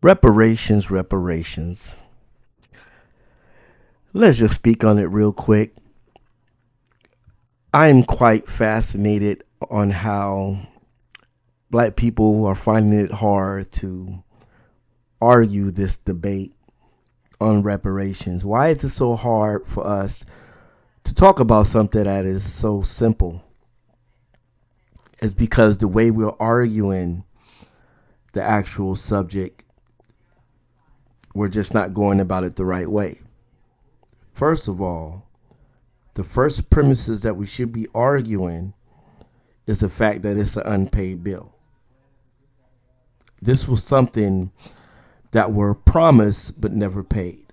Reparations. Let's just speak on it real quick. I'm quite fascinated on how black people are finding it hard to argue this debate on reparations. Why is it so hard for us to talk about something that is so simple? It's because the way we're arguing the actual subject, we're just not going about it the right way. First of all, the first premises that we should be arguing is the fact that it's an unpaid bill. This was something that were promised but never paid.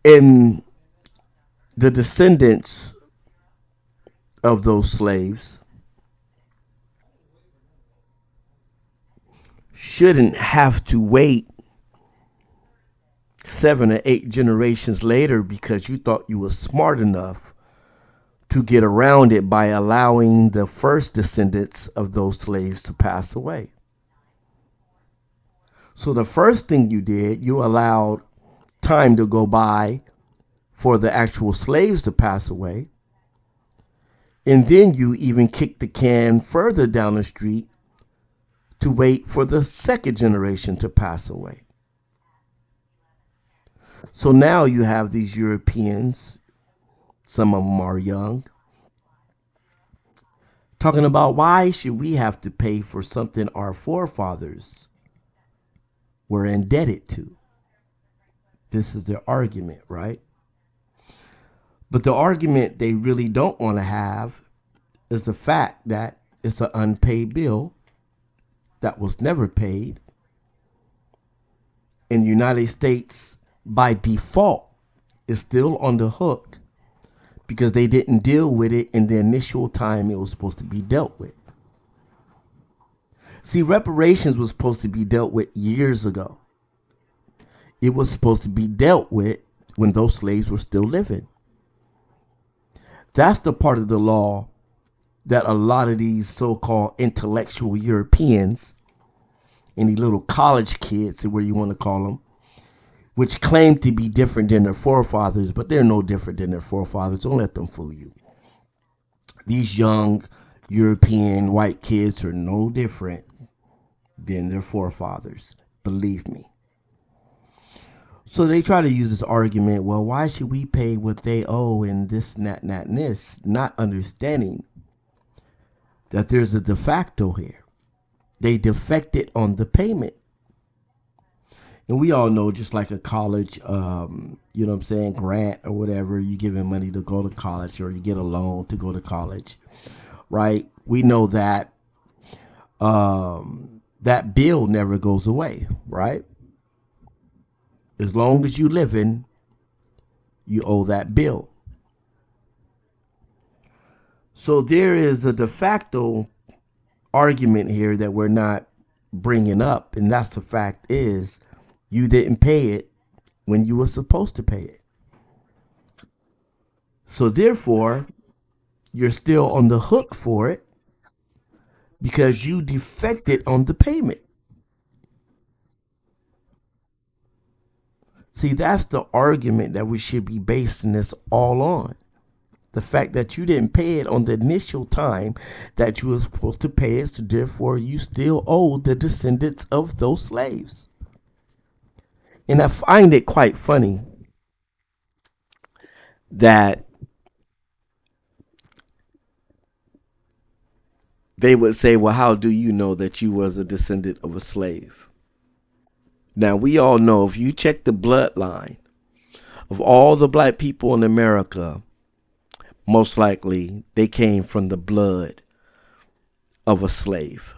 And the descendants of those slaves shouldn't have to wait 7 or 8 generations later because you thought you were smart enough to get around it by allowing the first descendants of those slaves to pass away. So the first thing you did, you allowed time to go by for the actual slaves to pass away. And then you even kicked the can further down the street to wait for the second generation to pass away. So now you have these Europeans, some of them are young, talking about why should we have to pay for something our forefathers were indebted to. This is their argument, right? But the argument they really don't want to have is the fact that it's an unpaid bill that was never paid. In the United States, by default, is still on the hook because they didn't deal with it in the initial time it was supposed to be dealt with. See, reparations was supposed to be dealt with years ago. It was supposed to be dealt with when those slaves were still living. That's the part of the law that a lot of these so-called intellectual Europeans and these little college kids, where you want to call them, which claim to be different than their forefathers, but they're no different than their forefathers. Don't let them fool you. These young European white kids are no different than their forefathers. Believe me. So they try to use this argument, well, why should we pay what they owe and this, and that, and that, and this, not understanding that there's a de facto here. They defected on the payment. And we all know, just like a college, grant or whatever, you giving money to go to college or you get a loan to go to college, right? We know that that bill never goes away, right? As long as you living, you owe that bill. So there is a de facto argument here that we're not bringing up, and that's the fact is you didn't pay it when you were supposed to pay it. So therefore, you're still on the hook for it because you defected on the payment. See, that's the argument that we should be basing this all on. The fact that you didn't pay it on the initial time that you were supposed to pay it, so therefore you still owe the descendants of those slaves. And I find it quite funny that they would say, well, how do you know that you was a descendant of a slave? Now, we all know if you check the bloodline of all the black people in America, most likely they came from the blood of a slave.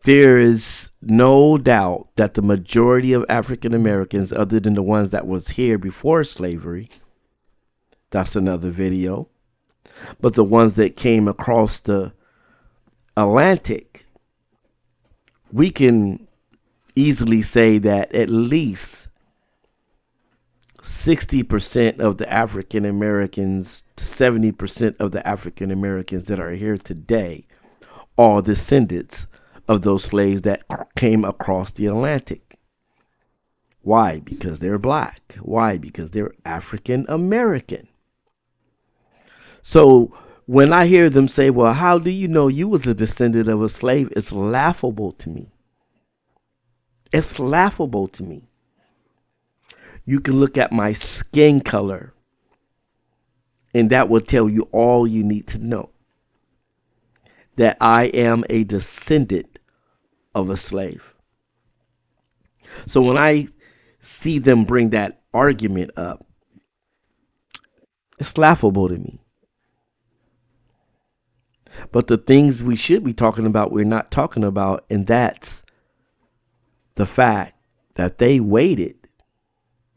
There is no doubt that the majority of African Americans, other than the ones that was here before slavery, that's another video, but the ones that came across the Atlantic, we can easily say that at least 60% of the African Americans to 70% of the African Americans that are here today all descendants of those slaves that came across the Atlantic. Why? Because they're black. Why? Because they're African American. So when I hear them say, well, how do you know you was a descendant of a slave? It's laughable to me. It's laughable to me. You can look at my skin color, and that will tell you all you need to know. That I am a descendant of a slave. So when I see them bring that argument up, it's laughable to me. But the things we should be talking about, we're not talking about, and that's the fact that they waited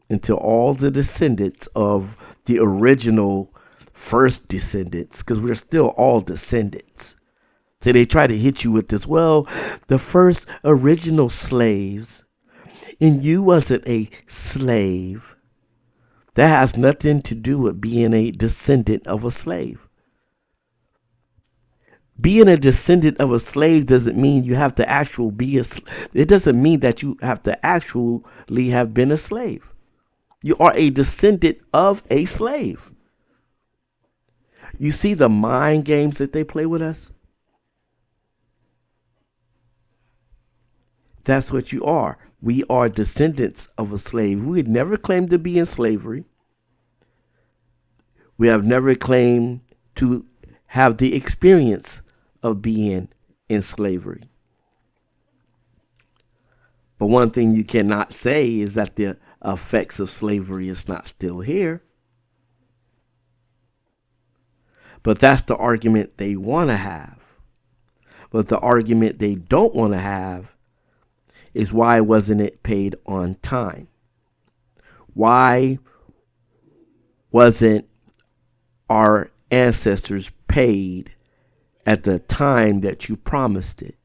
until all the descendants of the original first descendants, because we're still all descendants. So they try to hit you with this, well, the first original slaves, and you wasn't a slave. That has nothing to do with being a descendant of a slave. Being a descendant of a slave doesn't mean you have to actually be it doesn't mean that you have to actually have been a slave. You are a descendant of a slave. You see the mind games that they play with us? That's what you are. We are descendants of a slave. We had never claimed to be in slavery. We have never claimed to have the experience of being in slavery. But one thing you cannot say is that the effects of slavery is not still here. But that's the argument they want to have. But the argument they don't want to have is, why wasn't it paid on time? Why wasn't our ancestors paid at the time that you promised it?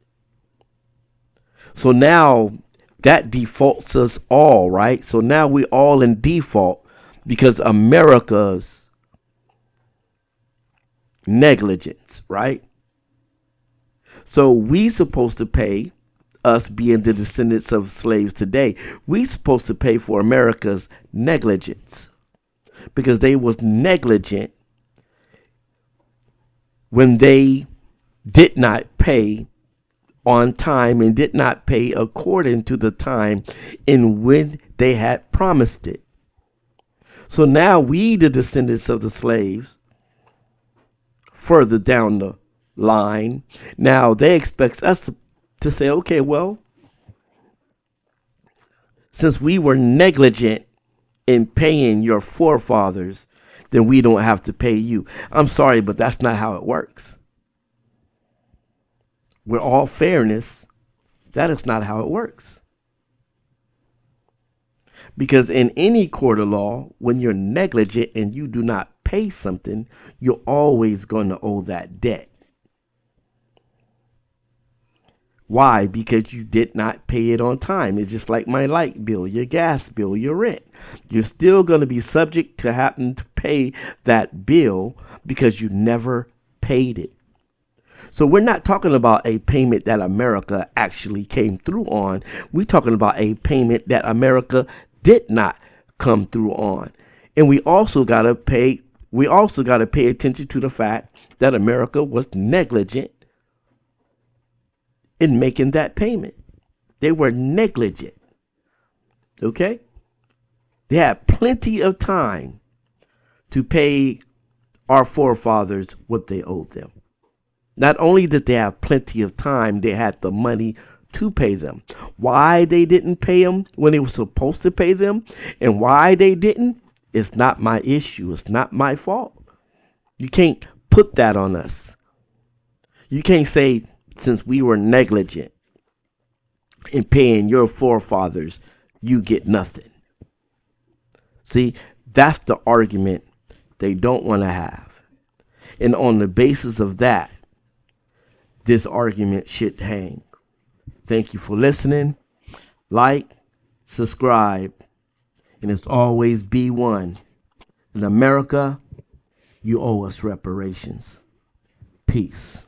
So now that defaults us all, right? So now we're all in default because America's negligence, right? So we supposed to pay, us being the descendants of slaves today, we supposed to pay for America's negligence because they was negligent when they did not pay on time and did not pay according to the time in when they had promised it. So now we, the descendants of the slaves, further down the line, now they expect us to say, okay, well, since we were negligent in paying your forefathers, then we don't have to pay you. I'm sorry, but that's not how it works. With all fairness, that is not how it works. Because in any court of law, when you're negligent and you do not pay something, you're always going to owe that debt. Why? Because you did not pay it on time. It's just like my light bill, your gas bill, your rent. You're still going to be subject to having to pay that bill because you never paid it. So we're not talking about a payment that America actually came through on. We're talking about a payment that America did not come through on. And we also got to pay attention to the fact that America was negligent in making that payment. They were negligent. Okay? They had plenty of time to pay our forefathers what they owed them. Not only did they have plenty of time, they had the money to pay them. Why they didn't pay them when they were supposed to pay them and why they didn't, it's not my issue. It's not my fault. You can't put that on us. You can't say, since we were negligent in paying your forefathers, you get nothing. See, that's the argument they don't want to have. And on the basis of that, this argument should hang. Thank you for listening. Like, subscribe, and as always, be one. In America, you owe us reparations. Peace.